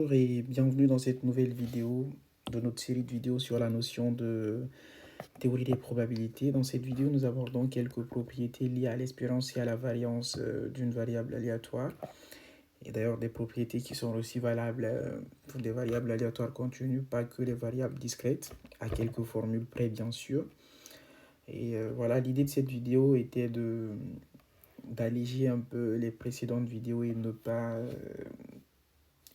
Bonjour et bienvenue dans cette nouvelle vidéo de notre série de vidéos sur la notion de théorie des probabilités. Dans cette vidéo, nous abordons quelques propriétés liées à l'espérance et à la variance d'une variable aléatoire. Et d'ailleurs, des propriétés qui sont aussi valables pour des variables aléatoires continues, pas que les variables discrètes, à quelques formules près bien sûr. Et voilà, l'idée de cette vidéo était d'alléger un peu les précédentes vidéos et ne pas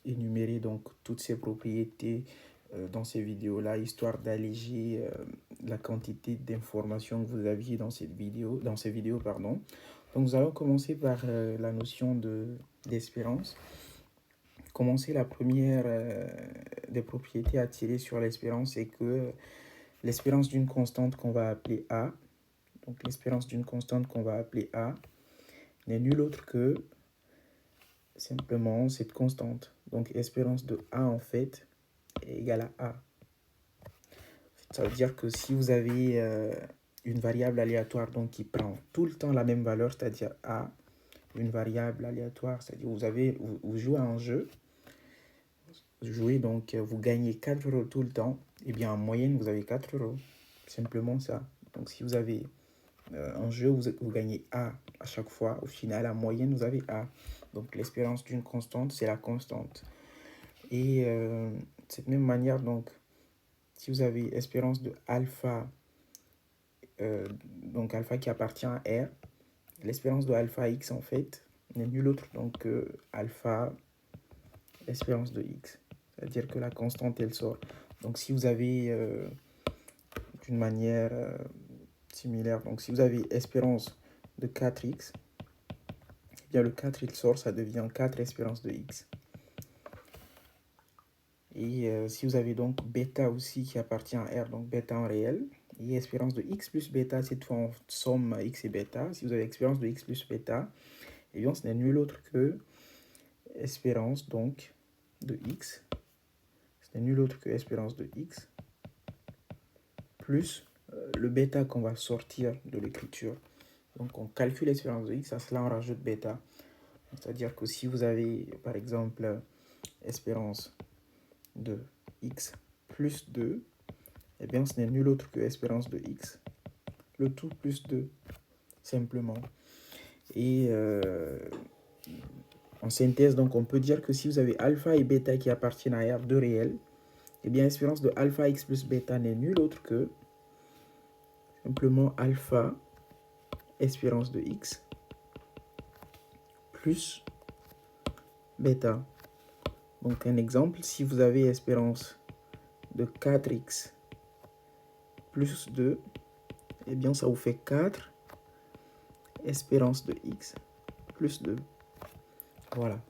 énumérer donc toutes ces propriétés dans ces vidéos-là, histoire d'alléger la quantité d'informations que vous aviez dans cette vidéo, dans ces vidéos, pardon. Donc nous allons commencer par la notion d'espérance. Commencer la première des propriétés à tirer sur l'espérance, c'est que l'espérance d'une constante qu'on va appeler A, donc l'espérance d'une constante qu'on va appeler A, n'est nulle autre que simplement cette constante. Donc espérance de A en fait est égale à A. Ça veut dire que si vous avez une variable aléatoire donc qui prend tout le temps la même valeur, c'est-à-dire A, une variable aléatoire, c'est-à-dire vous jouez à un jeu, vous jouez donc vous gagnez 4 euros tout le temps, et bien en moyenne vous avez 4 euros. Simplement ça. Donc si vous avez un jeu, vous gagnez A à chaque fois, au final, en moyenne vous avez A. Donc l'espérance d'une constante, c'est la constante. Et de cette même manière, donc, si vous avez espérance de alpha, donc alpha qui appartient à R, l'espérance de alpha x en fait n'est nul autre donc que alpha espérance de x. C'est-à-dire que la constante elle sort. Donc si vous avez d'une manière similaire, donc si vous avez espérance de 4x, eh bien le 4 il sort, ça devient 4 espérance de x. Et si vous avez donc bêta aussi qui appartient à R, donc bêta en réel, et espérance de x plus bêta, cette fois on somme x et bêta. Si vous avez expérience de x plus bêta, et bien ce n'est nul autre que espérance donc de x, ce n'est nul autre que espérance de x, plus le bêta qu'on va sortir de l'écriture. Donc on calcule l'espérance de x, à cela on rajoute bêta. C'est-à-dire que si vous avez par exemple espérance de x plus 2, eh bien ce n'est nul autre que espérance de x, le tout plus 2, simplement. Et en synthèse, donc on peut dire que si vous avez alpha et bêta qui appartiennent à R, deux réels, eh bien espérance de alpha x plus bêta n'est nul autre que simplement alpha espérance de x plus bêta. Donc un exemple, si vous avez espérance de 4x plus 2, eh bien ça vous fait 4 espérance de x plus 2. Voilà.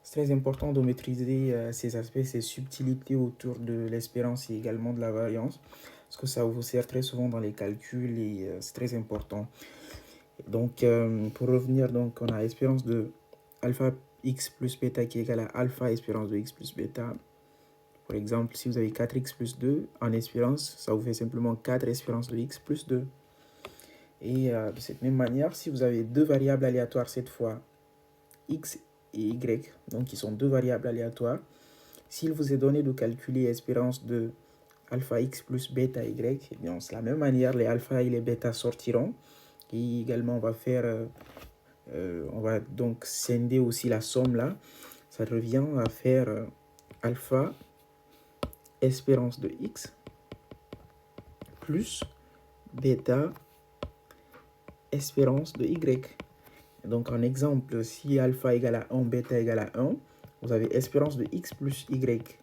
C'est très important de maîtriser ces aspects, ces subtilités autour de l'espérance et également de la variance, parce que ça vous sert très souvent dans les calculs et c'est très important. Donc, pour revenir, donc, on a espérance de alpha x plus bêta qui est égal à alpha espérance de x plus bêta. Par exemple, si vous avez 4x plus 2 en espérance, ça vous fait simplement 4 espérance de x plus 2. Et de cette même manière, si vous avez deux variables aléatoires cette fois, x et y, donc qui sont deux variables aléatoires, s'il vous est donné de calculer espérance de alpha x plus bêta y, eh bien, c'est la même manière, les alpha et les bêta sortiront. Et également, on va donc scinder aussi la somme là. Ça revient à faire alpha espérance de x plus bêta espérance de y. Donc en exemple, si alpha égale à 1, bêta égale à 1, vous avez espérance de x plus y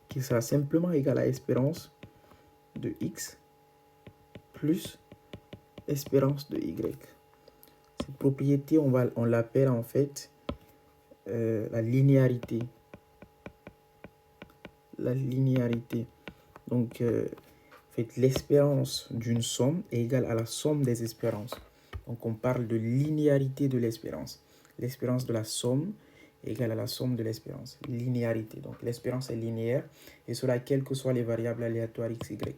qui sera simplement égal à espérance de x plus espérance de y. Cette propriété, on l'appelle en fait la linéarité. La linéarité. Donc, en fait, l'espérance d'une somme est égale à la somme des espérances. Donc, on parle de linéarité de l'espérance. L'espérance de la somme est égale à la somme de l'espérance. Linéarité. Donc, l'espérance est linéaire et cela, quelles que soient les variables aléatoires x, y.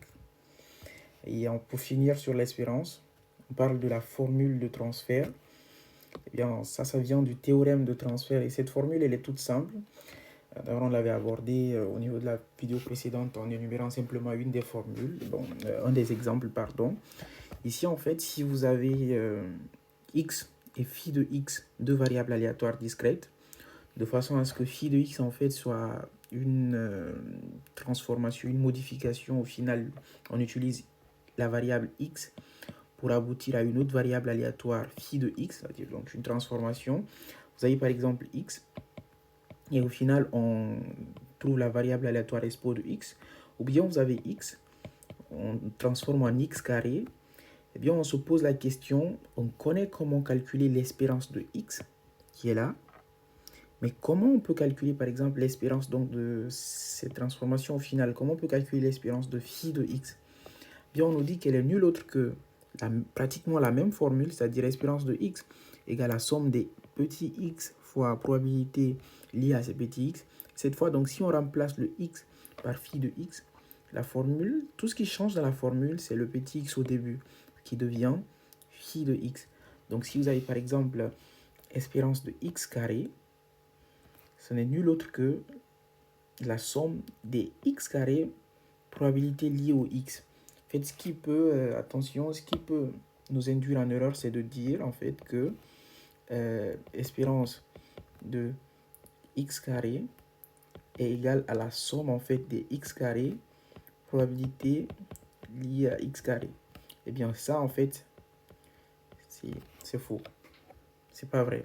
Et pour finir sur l'espérance, on parle de la formule de transfert. Eh bien, ça vient du théorème de transfert. Et cette formule, elle est toute simple. D'abord, on l'avait abordé au niveau de la vidéo précédente en énumérant simplement une des formules, un des exemples, pardon. Ici, en fait, si vous avez x et phi de x, deux variables aléatoires discrètes, de façon à ce que phi de x, en fait, soit une transformation, une modification, au final, on utilise la variable x pour aboutir à une autre variable aléatoire phi de x, c'est-à-dire donc une transformation. Vous avez par exemple x, et au final, on trouve la variable aléatoire expo de x, ou bien vous avez x, on transforme en x carré, eh bien on se pose la question, on connaît comment calculer l'espérance de x, qui est là, mais comment on peut calculer par exemple l'espérance donc de cette transformation au final, comment on peut calculer l'espérance de phi de x? Eh bien on nous dit qu'elle est nulle autre que pratiquement la même formule, c'est-à-dire espérance de x égale la somme des petits x fois probabilité liée à ces petits x. Cette fois, donc, si on remplace le x par phi de x, la formule, tout ce qui change dans la formule, c'est le petit x au début, qui devient phi de x. Donc, si vous avez par exemple espérance de x carré, ce n'est nul autre que la somme des x carrés probabilité liée au x. En fait, ce qui peut, attention, ce qui peut nous induire en erreur, c'est de dire en fait que espérance de x carré est égale à la somme en fait des x carrés probabilité liée à x carré. Eh bien ça en fait c'est faux, c'est pas vrai,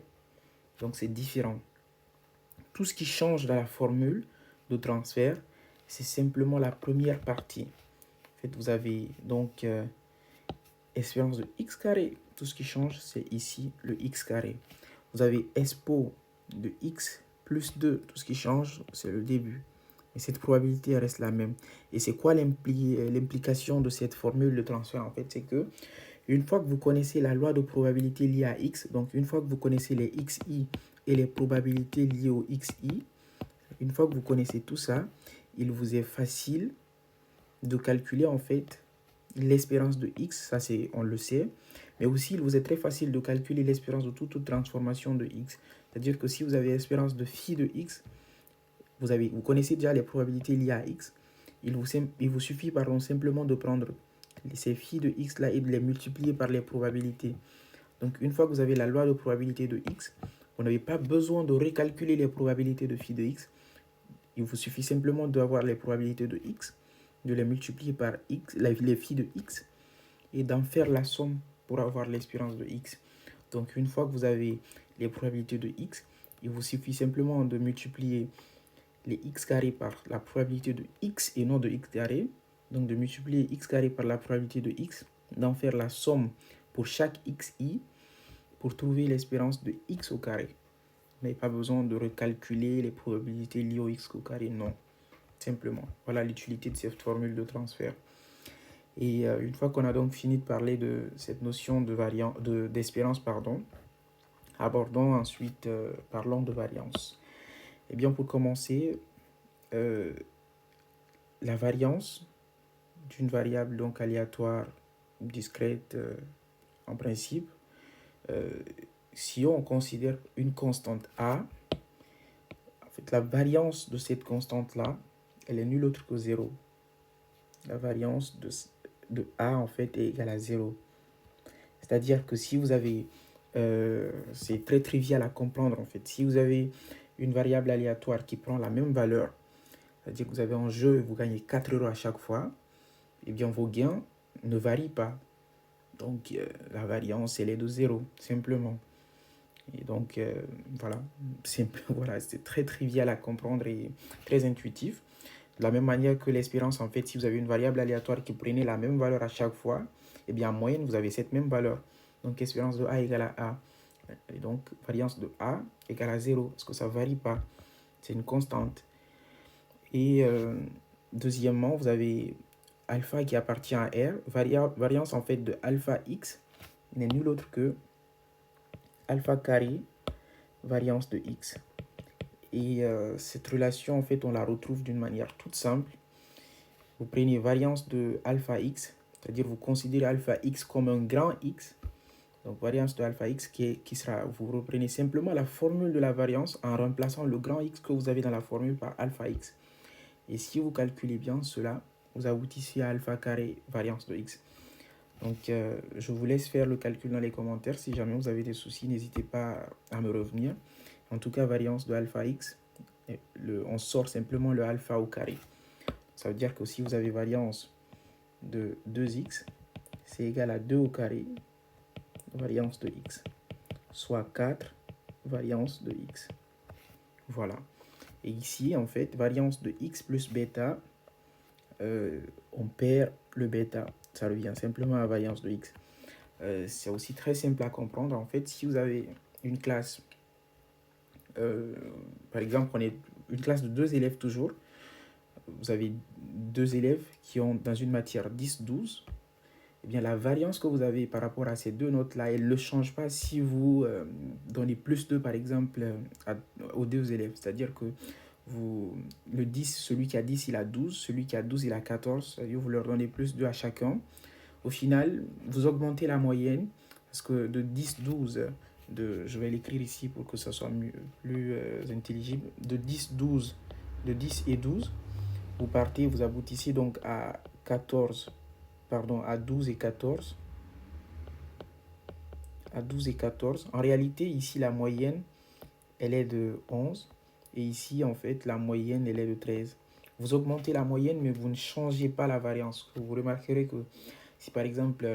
donc c'est différent. Tout ce qui change dans la formule de transfert, c'est simplement la première partie. En fait, vous avez donc espérance de x carré, tout ce qui change c'est ici le x carré. Vous avez expo de x plus 2, tout ce qui change c'est le début. Et cette probabilité reste la même. Et c'est quoi l'implication de cette formule de transfert? En fait, c'est que une fois que vous connaissez la loi de probabilité liée à x, donc une fois que vous connaissez les xi et les probabilités liées au xi, une fois que vous connaissez tout ça, il vous est facile de calculer en fait l'espérance de x, ça c'est on le sait, mais aussi il vous est très facile de calculer l'espérance de toute transformation de x. C'est-à-dire que si vous avez l'espérance de phi de x, vous connaissez déjà les probabilités liées à x, il vous suffit simplement de prendre ces phi de x là et de les multiplier par les probabilités. Donc une fois que vous avez la loi de probabilité de x, vous n'avez pas besoin de recalculer les probabilités de phi de x. Il vous suffit simplement d'avoir les probabilités de x, de les multiplier par x, les phi de x, et d'en faire la somme pour avoir l'espérance de x. Donc une fois que vous avez les probabilités de x, il vous suffit simplement de multiplier les x carrés par la probabilité de x et non de x carré. Donc de multiplier x carré par la probabilité de x, d'en faire la somme pour chaque xi pour trouver l'espérance de x au carré. Vous n'avez pas besoin de recalculer les probabilités liées au x au carré, non. Simplement. Voilà l'utilité de cette formule de transfert. Et une fois qu'on a donc fini de parler de cette notion d'espérance, abordons ensuite, parlons de variance. Eh bien, pour commencer, la variance d'une variable donc aléatoire discrète en principe, si on considère une constante a, en fait la variance de cette constante là, elle est nulle autre que 0. La variance de a en fait est égale à 0. C'est-à-dire que si vous avez, c'est très trivial à comprendre en fait, si vous avez une variable aléatoire qui prend la même valeur, c'est-à-dire que vous avez un jeu et vous gagnez 4 € à chaque fois, eh bien vos gains ne varient pas. Donc la variance, elle est de 0, simplement. Et donc voilà, c'est très trivial à comprendre et très intuitif. De la même manière que l'espérance, en fait, si vous avez une variable aléatoire qui prenait la même valeur à chaque fois, eh bien en moyenne, vous avez cette même valeur. Donc espérance de A égale à A. Et donc variance de A égale à 0, parce que ça ne varie pas. C'est une constante. Et deuxièmement, vous avez alpha qui appartient à R. Variance en fait de alpha x n'est nul autre que alpha carré variance de x. Et cette relation, en fait, on la retrouve d'une manière toute simple. Vous prenez variance de alpha x, c'est-à-dire vous considérez alpha x comme un grand x. Donc, variance de alpha x qui sera, vous reprenez simplement la formule de la variance en remplaçant le grand X que vous avez dans la formule par alpha x. Et si vous calculez bien cela, vous aboutissez à alpha carré variance de x. Donc, je vous laisse faire le calcul dans les commentaires. Si jamais vous avez des soucis, n'hésitez pas à me revenir. En tout cas, variance de alpha x, on sort simplement le alpha au carré. Ça veut dire que si vous avez variance de 2x, c'est égal à 2 au carré, variance de x, soit 4 variance de x. Voilà. Et ici, en fait, variance de x plus bêta, on perd le bêta. Ça revient simplement à variance de x. C'est aussi très simple à comprendre. En fait, si vous avez une classe, par exemple, prenez une classe de 2 élèves toujours. Vous avez 2 élèves qui ont dans une matière 10, 12. Eh bien, la variance que vous avez par rapport à ces deux notes-là, elle ne change pas si vous donnez plus 2, par exemple, aux 2 élèves. C'est-à-dire que le 10, celui qui a 10, il a 12. Celui qui a 12, il a 14. C'est-à-dire que vous leur donnez plus 2 à chacun. Au final, vous augmentez la moyenne. Parce que de 10, 12, je vais l'écrire ici pour que ça soit plus intelligible. De 10, 12, de 10 et 12, vous partez, vous aboutissez donc à 14, pardon, à 12 et 14. À 12 et 14. En réalité, ici, la moyenne, elle est de 11. Et ici, en fait, la moyenne, elle est de 13. Vous augmentez la moyenne, mais vous ne changez pas la variance. Vous remarquerez que si, par exemple,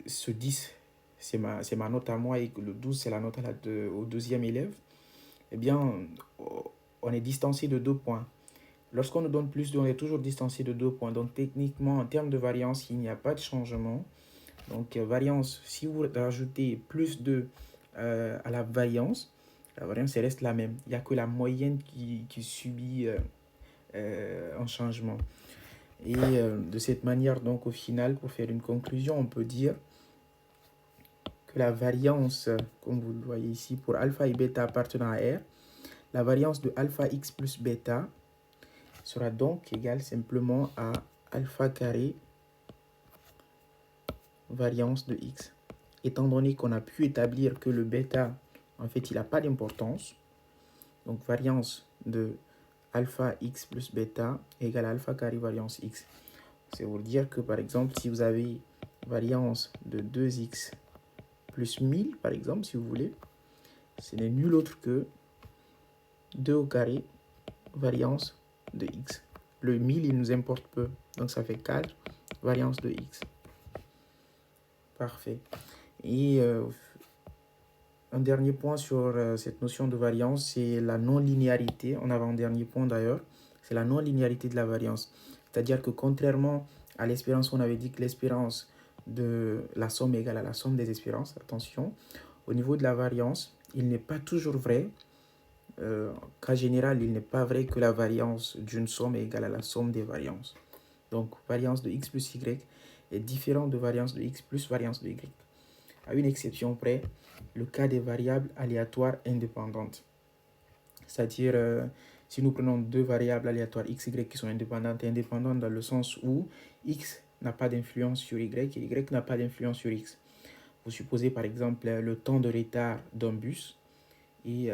ce 10, c'est ma note à moi et que le 12, c'est la note au deuxième élève, eh bien, on est distancé de 2 points. Lorsqu'on nous donne plus 2, on est toujours distancé de 2 points. Donc, techniquement, en termes de variance, il n'y a pas de changement. Donc, variance, si vous rajoutez plus 2 à la variance elle reste la même. Il n'y a que la moyenne qui subit un changement. Et de cette manière, donc, au final, pour faire une conclusion, on peut dire que la variance, comme vous le voyez ici, pour alpha et bêta appartenant à R, la variance de alpha x plus bêta sera donc égale simplement à alpha carré variance de x. Étant donné qu'on a pu établir que le bêta, en fait, il n'a pas d'importance, donc variance de alpha x plus bêta égale alpha carré variance x. C'est pour dire que, par exemple, si vous avez variance de 2x plus 1000, par exemple, si vous voulez, ce n'est nul autre que 2 au carré variance de x. Le 1000, il nous importe peu, donc ça fait 4 variance de x. Parfait. Et un dernier point sur cette notion de variance, c'est la non-linéarité. En avant-dernier point d'ailleurs, c'est la non-linéarité de la variance. C'est-à-dire que contrairement à l'espérance, on avait dit que l'espérance de la somme est égale à la somme des espérances. Attention, au niveau de la variance, il n'est pas toujours vrai. Qu'en général, il n'est pas vrai que la variance d'une somme est égale à la somme des variances. Donc, variance de x plus y est différente de variance de x plus variance de y. À une exception près, le cas des variables aléatoires indépendantes. C'est-à-dire, si nous prenons 2 variables aléatoires x, y qui sont indépendantes, et indépendantes dans le sens où x n'a pas d'influence sur y et y n'a pas d'influence sur x. Vous supposez par exemple le temps de retard d'un bus et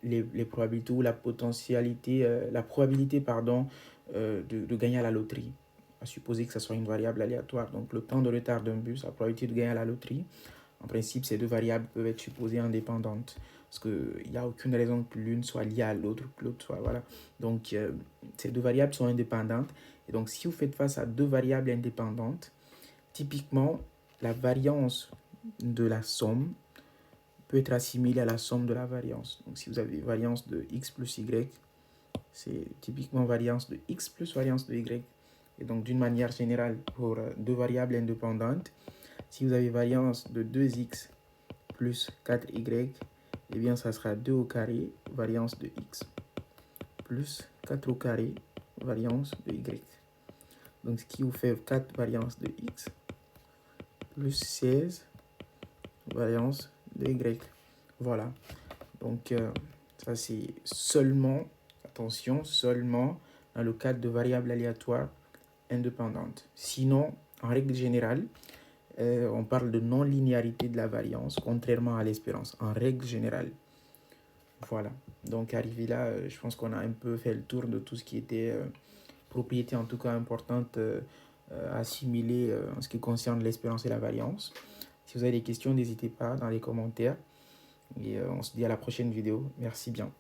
les probabilités ou la potentialité, la probabilité de gagner à la loterie. À supposer que ce soit une variable aléatoire. Donc le temps de retard d'un bus, la probabilité de gagner à la loterie. En principe, ces deux variables peuvent être supposées indépendantes. Parce qu'il n'y a aucune raison que l'une soit liée à l'autre, que l'autre soit... Voilà. Donc, ces deux variables sont indépendantes. Et donc, si vous faites face à deux variables indépendantes, typiquement, la variance de la somme peut être assimilée à la somme de la variance. Donc, si vous avez variance de x plus y, c'est typiquement variance de x plus variance de y. Et donc, d'une manière générale, pour deux variables indépendantes, si vous avez variance de 2x plus 4y, eh bien, ça sera 2 au carré, variance de x, plus 4 au carré, variance de y. Donc, ce qui vous fait 4 variance de x, plus 16 variance de y. Voilà. Donc, ça, c'est seulement, attention, seulement dans le cadre de variables aléatoires indépendantes. Sinon, en règle générale, On parle de non-linéarité de la variance, contrairement à l'espérance, en règle générale. Voilà, donc arrivé là, je pense qu'on a un peu fait le tour de tout ce qui était propriété en tout cas importante à assimiler en ce qui concerne l'espérance et la variance. Si vous avez des questions, n'hésitez pas dans les commentaires. Et on se dit à la prochaine vidéo. Merci bien.